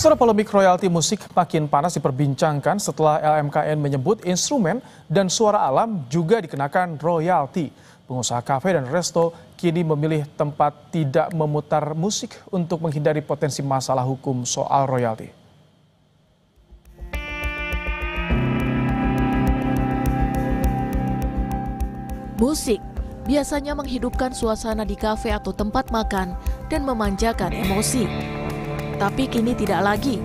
Setelah polemik royalti musik makin panas diperbincangkan setelah LMKN menyebut instrumen dan suara alam juga dikenakan royalti. Pengusaha kafe dan resto kini memilih tempat tidak memutar musik untuk menghindari potensi masalah hukum soal royalti. Musik biasanya menghidupkan suasana di kafe atau tempat makan dan memanjakan emosi. Tapi kini tidak lagi.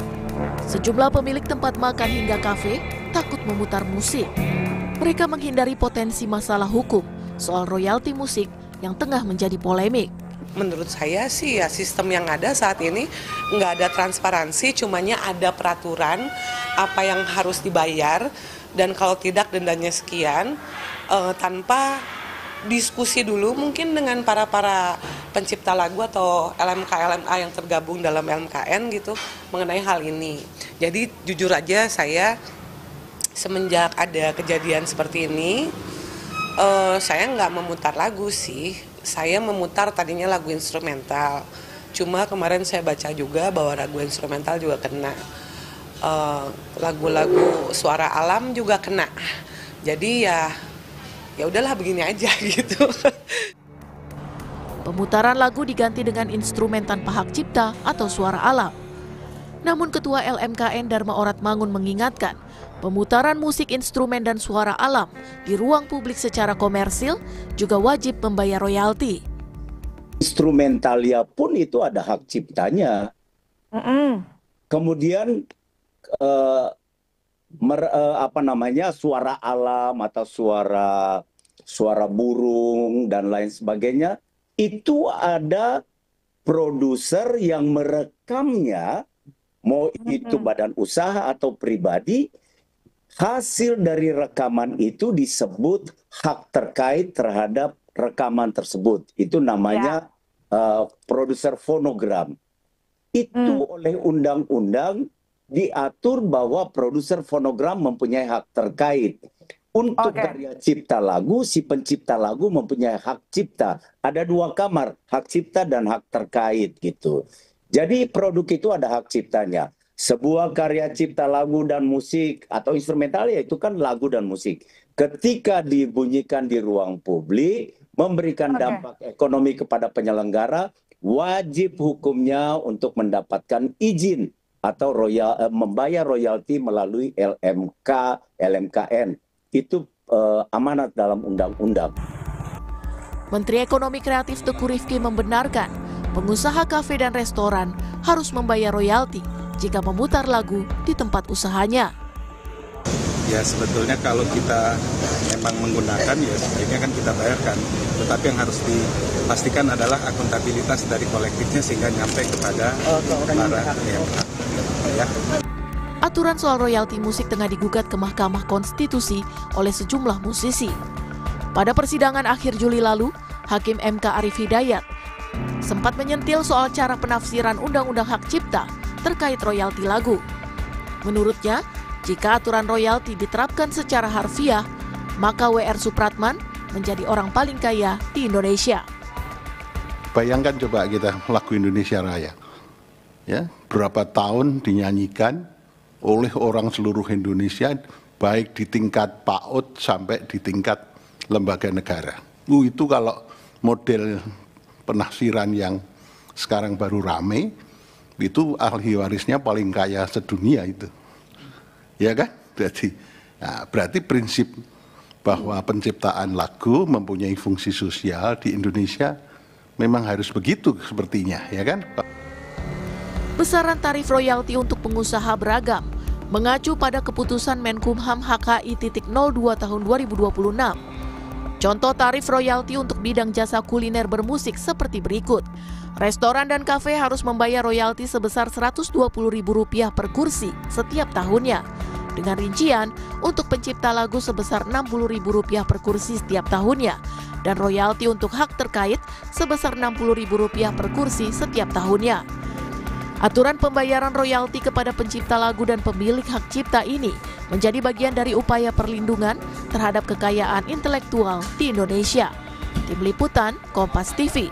Sejumlah pemilik tempat makan hingga kafe takut memutar musik. Mereka menghindari potensi masalah hukum soal royalti musik yang tengah menjadi polemik. Menurut saya sih ya sistem yang ada saat ini nggak ada transparansi, cumanya ada peraturan apa yang harus dibayar dan kalau tidak dendanya sekian, tanpa diskusi dulu mungkin dengan para pencipta lagu atau LMK-LMA yang tergabung dalam LMKN gitu mengenai hal ini. Jadi jujur aja saya semenjak ada kejadian seperti ini, saya nggak memutar lagu sih. Saya memutar tadinya lagu instrumental. Cuma kemarin saya baca juga bahwa lagu instrumental juga kena. Lagu-lagu suara alam juga kena. Jadi ya udahlah begini aja gitu. Pemutaran lagu diganti dengan instrumen tanpa hak cipta atau suara alam. Namun Ketua LMKN Dharma Oratmangun mengingatkan, pemutaran musik instrumen dan suara alam di ruang publik secara komersil juga wajib membayar royalti. Instrumentalia pun itu ada hak ciptanya. Kemudian suara alam atau suara burung dan lain sebagainya, itu ada produser yang merekamnya, mau itu badan usaha atau pribadi. Hasil dari rekaman itu disebut hak terkait terhadap rekaman tersebut. Itu namanya produser fonogram. Itu oleh undang-undang diatur bahwa produser fonogram mempunyai hak terkait. Untuk karya cipta lagu, si pencipta lagu mempunyai hak cipta. Ada dua kamar, hak cipta dan hak terkait gitu. Jadi produk itu ada hak ciptanya. Sebuah karya cipta lagu dan musik atau instrumental ya itu kan lagu dan musik. Ketika dibunyikan di ruang publik, memberikan dampak ekonomi kepada penyelenggara, wajib hukumnya untuk mendapatkan izin atau membayar royalti melalui LMK, LMKN. Itu amanat dalam undang-undang. Menteri Ekonomi Kreatif Teuku Rifki membenarkan pengusaha kafe dan restoran harus membayar royalti jika memutar lagu di tempat usahanya. Ya sebetulnya kalau kita memang menggunakan ya sebaiknya kan kita bayarkan. Tetapi yang harus dipastikan adalah akuntabilitas dari kolektifnya sehingga nyampe kepada para ya. Aturan soal royalti musik tengah digugat ke Mahkamah Konstitusi oleh sejumlah musisi. Pada persidangan akhir Juli lalu, Hakim MK Arief Hidayat sempat menyentil soal cara penafsiran Undang-Undang Hak Cipta terkait royalti lagu. Menurutnya, jika aturan royalti diterapkan secara harfiah, maka W.R. Supratman menjadi orang paling kaya di Indonesia. Bayangkan coba kita lagu Indonesia Raya. Ya, berapa tahun dinyanyikan oleh orang seluruh Indonesia, baik di tingkat PAUD sampai di tingkat lembaga negara. Itu kalau model penafsiran yang sekarang baru rame, itu ahli warisnya paling kaya sedunia itu. Ya kan? Jadi, berarti prinsip bahwa penciptaan lagu mempunyai fungsi sosial di Indonesia memang harus begitu sepertinya, ya kan? Besaran tarif royalti untuk pengusaha beragam, mengacu pada keputusan Menkumham HKI.02 tahun 2026. Contoh tarif royalti untuk bidang jasa kuliner bermusik seperti berikut. Restoran dan kafe harus membayar royalti sebesar Rp120.000 per kursi setiap tahunnya. Dengan rincian, untuk pencipta lagu sebesar Rp60.000 per kursi setiap tahunnya. Dan royalti untuk hak terkait sebesar Rp60.000 per kursi setiap tahunnya. Aturan pembayaran royalti kepada pencipta lagu dan pemilik hak cipta ini menjadi bagian dari upaya perlindungan terhadap kekayaan intelektual di Indonesia. Tim Liputan, Kompas TV.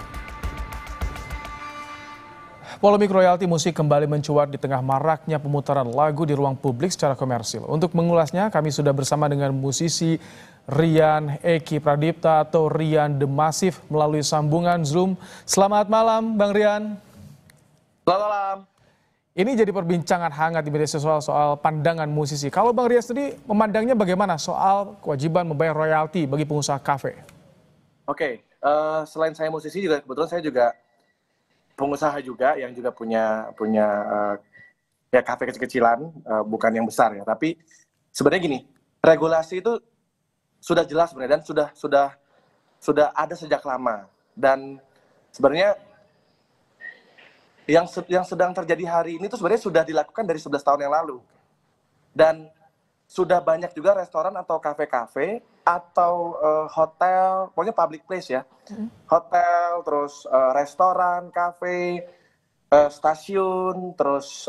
Polemik royalti musik kembali mencuat di tengah maraknya pemutaran lagu di ruang publik secara komersil. Untuk mengulasnya, kami sudah bersama dengan musisi Rian Eki Pradipta atau Rian The Massive melalui sambungan Zoom. Selamat malam, Bang Rian. Selamat malam. Ini jadi perbincangan hangat di media sosial soal pandangan musisi. Kalau Bang Rian sendiri memandangnya bagaimana soal kewajiban membayar royalti bagi pengusaha kafe? Oke, selain saya musisi juga kebetulan saya juga pengusaha juga yang juga punya ya kafe kecil-kecilan, bukan yang besar ya. Tapi sebenarnya gini, regulasi itu sudah jelas sebenarnya dan sudah ada sejak lama. Dan sebenarnya yang sedang terjadi hari ini itu sebenarnya sudah dilakukan dari 11 tahun yang lalu. Dan sudah banyak juga restoran atau kafe-kafe atau hotel, pokoknya public place ya. Hotel, terus restoran, kafe, stasiun, terus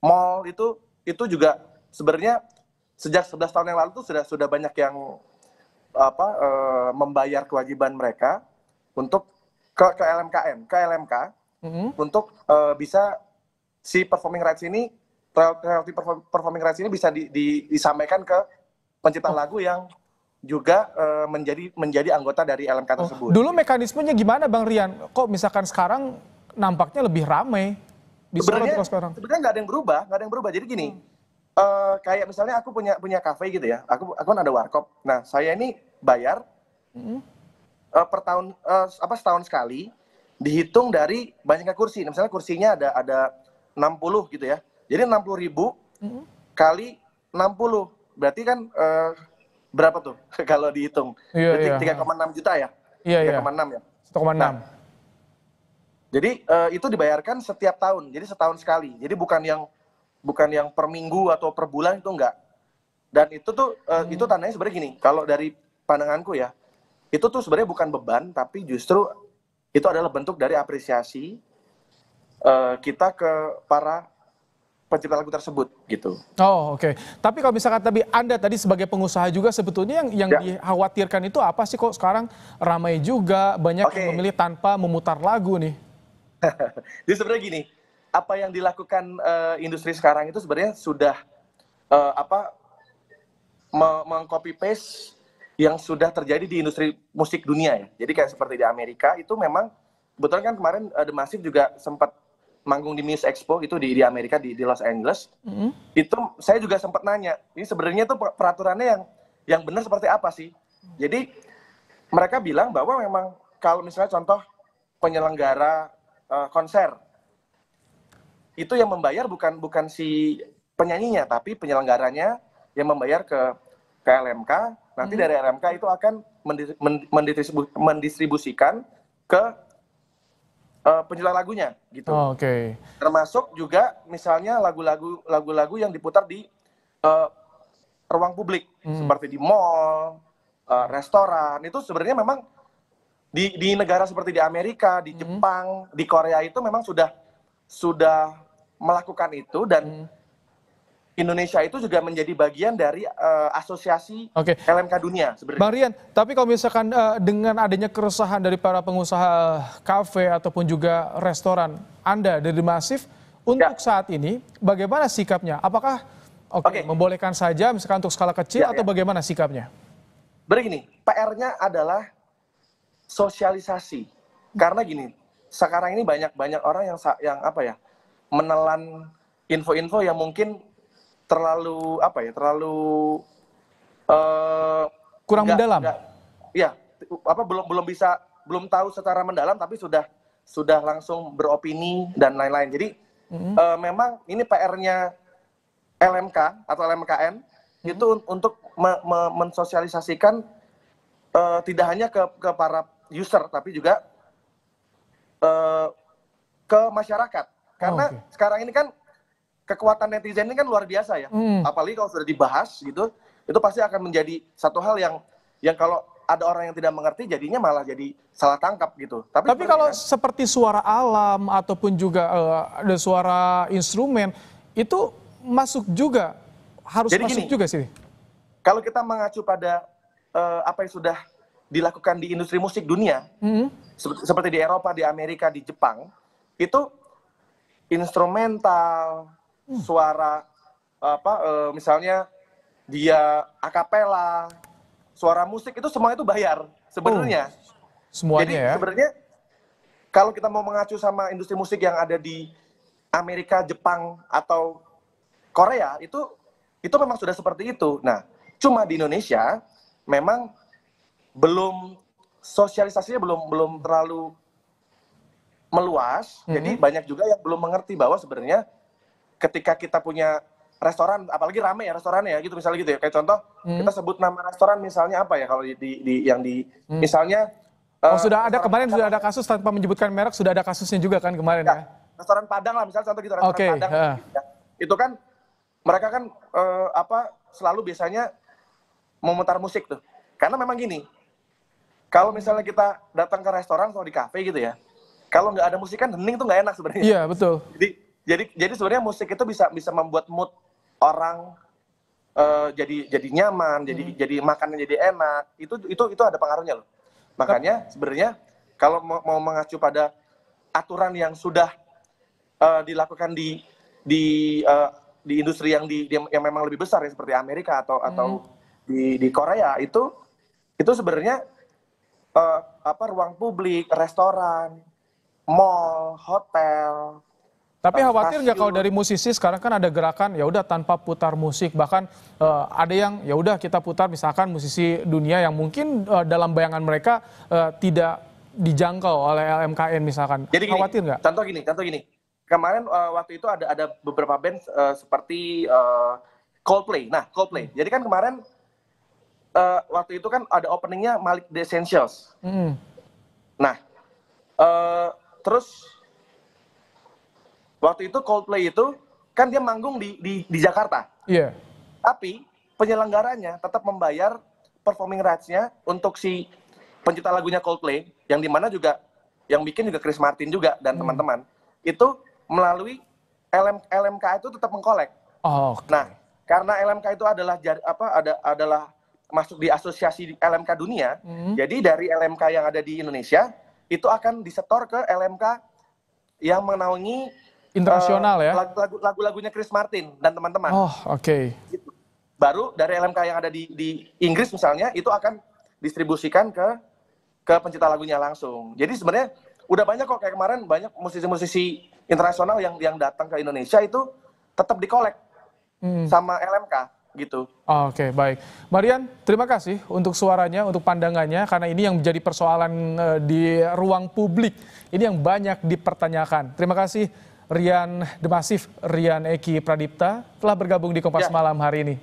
mall itu juga sebenarnya sejak 11 tahun yang lalu tuh sudah banyak yang membayar kewajiban mereka untuk ke LMK untuk bisa si performing rights ini royalty performing rights ini bisa disampaikan ke pencipta lagu yang juga menjadi anggota dari LMK tersebut. Dulu mekanismenya gimana Bang Rian? Kok misalkan sekarang nampaknya lebih ramai? Sebenarnya nggak ada yang berubah, Jadi gini, kayak misalnya aku punya kafe gitu ya, aku kan ada warkop. Nah saya ini bayar per tahun setahun sekali, dihitung dari banyaknya kursi. Nah, misalnya kursinya ada 60 gitu ya. Jadi 60.000 kali 60, berarti kan berapa tuh kalau dihitung? Berarti 3,6 juta ya? Iya. 3,6 ya? 1,6. Nah, jadi itu dibayarkan setiap tahun, jadi setahun sekali. Jadi bukan yang per minggu atau per bulan, itu enggak. Dan itu tuh itu tandanya sebenarnya gini, kalau dari pandanganku ya, itu tuh sebenarnya bukan beban, tapi justru itu adalah bentuk dari apresiasi kita ke para pencipta lagu tersebut gitu. Oh oke. Tapi kalau misalkan Anda tadi sebagai pengusaha juga sebetulnya yang dikhawatirkan itu apa sih, kok sekarang ramai juga banyak yang memilih tanpa memutar lagu nih? Jadi sebenarnya gini, apa yang dilakukan industri sekarang itu sebenarnya sudah meng-copy paste yang sudah terjadi di industri musik dunia ya. Jadi kayak seperti di Amerika itu memang kebetulan kan kemarin The Massive juga sempat manggung di Muse Expo itu di Amerika di Los Angeles. Itu saya juga sempat nanya, ini sebenarnya tuh peraturannya yang benar seperti apa sih? Jadi mereka bilang bahwa memang kalau misalnya contoh penyelenggara konser itu yang membayar bukan si penyanyinya, tapi penyelenggaranya yang membayar ke LMK. Nanti dari LMK itu akan mendistribusikan ke pencipta lagunya gitu. Oke. Termasuk juga misalnya lagu-lagu yang diputar di ruang publik seperti di mall, restoran. Itu sebenarnya memang di negara seperti di Amerika, di Jepang, di Korea itu memang sudah melakukan itu, dan Indonesia itu juga menjadi bagian dari asosiasi LMK dunia sebenarnya. Bang Rian, tapi kalau misalkan dengan adanya keresahan dari para pengusaha kafe ataupun juga restoran, Anda dari The Massive untuk saat ini bagaimana sikapnya? Apakah membolehkan saja misalkan untuk skala kecil atau bagaimana sikapnya? Begini, PR-nya adalah sosialisasi. Karena gini, sekarang ini banyak orang yang menelan info-info yang mungkin terlalu kurang mendalam. Iya, belum tahu secara mendalam, tapi sudah langsung beropini dan lain-lain. Jadi memang ini PR-nya LMK atau LMKN itu untuk mensosialisasikan tidak hanya ke para user, tapi juga ke masyarakat. Karena sekarang ini kan kekuatan netizen ini kan luar biasa ya. Apalagi kalau sudah dibahas gitu, itu pasti akan menjadi satu hal yang kalau ada orang yang tidak mengerti, jadinya malah jadi salah tangkap gitu. Tapi kalau seperti suara alam ataupun juga ada suara instrumen, itu masuk juga, harus jadi masuk juga sih. Kalau kita mengacu pada apa yang sudah dilakukan di industri musik dunia, seperti di Eropa, di Amerika, di Jepang, itu instrumental, suara misalnya dia akapela, suara musik itu semua itu bayar sebenarnya. Semuanya Jadi ya. sebenarnya kalau kita mau mengacu sama industri musik yang ada di Amerika, Jepang atau Korea itu memang sudah seperti itu. Nah, cuma di Indonesia memang belum sosialisasinya belum terlalu meluas. Jadi banyak juga yang belum mengerti bahwa sebenarnya ketika kita punya restoran, apalagi rame ya restorannya ya gitu misalnya gitu ya. Kayak contoh kita sebut nama restoran misalnya apa ya kalau misalnya Sudah ada kemarin sudah ada kasus tanpa menyebutkan merek, sudah ada kasusnya juga kan kemarin ya. Restoran Padang lah misalnya contoh gitu restoran Padang. Ya. Itu kan mereka kan selalu biasanya memutar musik tuh. Karena memang gini. Kalau misalnya kita datang ke restoran atau di kafe gitu ya. Kalau nggak ada musik kan hening tuh nggak enak sebenarnya. Iya, betul. Jadi sebenarnya musik itu bisa membuat mood orang jadi nyaman, jadi makannya jadi enak. Itu ada pengaruhnya loh. Makanya sebenarnya kalau mau mengacu pada aturan yang sudah dilakukan di industri yang memang lebih besar ya seperti Amerika atau di Korea itu sebenarnya ruang publik, restoran, mall, hotel. Tapi khawatir nggak kalau dari musisi sekarang kan ada gerakan ya udah tanpa putar musik, bahkan ada yang ya udah kita putar misalkan musisi dunia yang mungkin dalam bayangan mereka tidak dijangkau oleh LMKN misalkan. Jadi gini, khawatir nggak? Contoh gini. Kemarin waktu itu ada beberapa band seperti Coldplay. Nah, Coldplay. Jadi kan kemarin waktu itu kan ada openingnya Malik The Essentials. Nah, terus waktu itu Coldplay itu kan dia manggung di Jakarta. Iya. Tapi penyelenggaranya tetap membayar performing rights-nya untuk si pencipta lagunya Coldplay, yang dimana juga yang bikin juga Chris Martin juga dan teman-teman. Itu melalui LMK itu tetap mengkolek. Oh, okay. Nah, karena LMK itu adalah masuk di asosiasi LMK dunia, jadi dari LMK yang ada di Indonesia itu akan disetor ke LMK yang menaungi internasional ya. Lagu-lagunya Chris Martin dan teman-teman. Oh, oke. Gitu. Baru dari LMK yang ada di Inggris misalnya itu akan distribusikan ke pencipta lagunya langsung. Jadi sebenarnya udah banyak kok kayak kemarin banyak musisi-musisi internasional yang datang ke Indonesia itu tetap dikolek sama LMK gitu. Oke, baik. Marian, terima kasih untuk suaranya, untuk pandangannya, karena ini yang menjadi persoalan di ruang publik. Ini yang banyak dipertanyakan. Terima kasih Rian The Massive, Rian Eki Pradipta telah bergabung di Kompas Malam hari ini.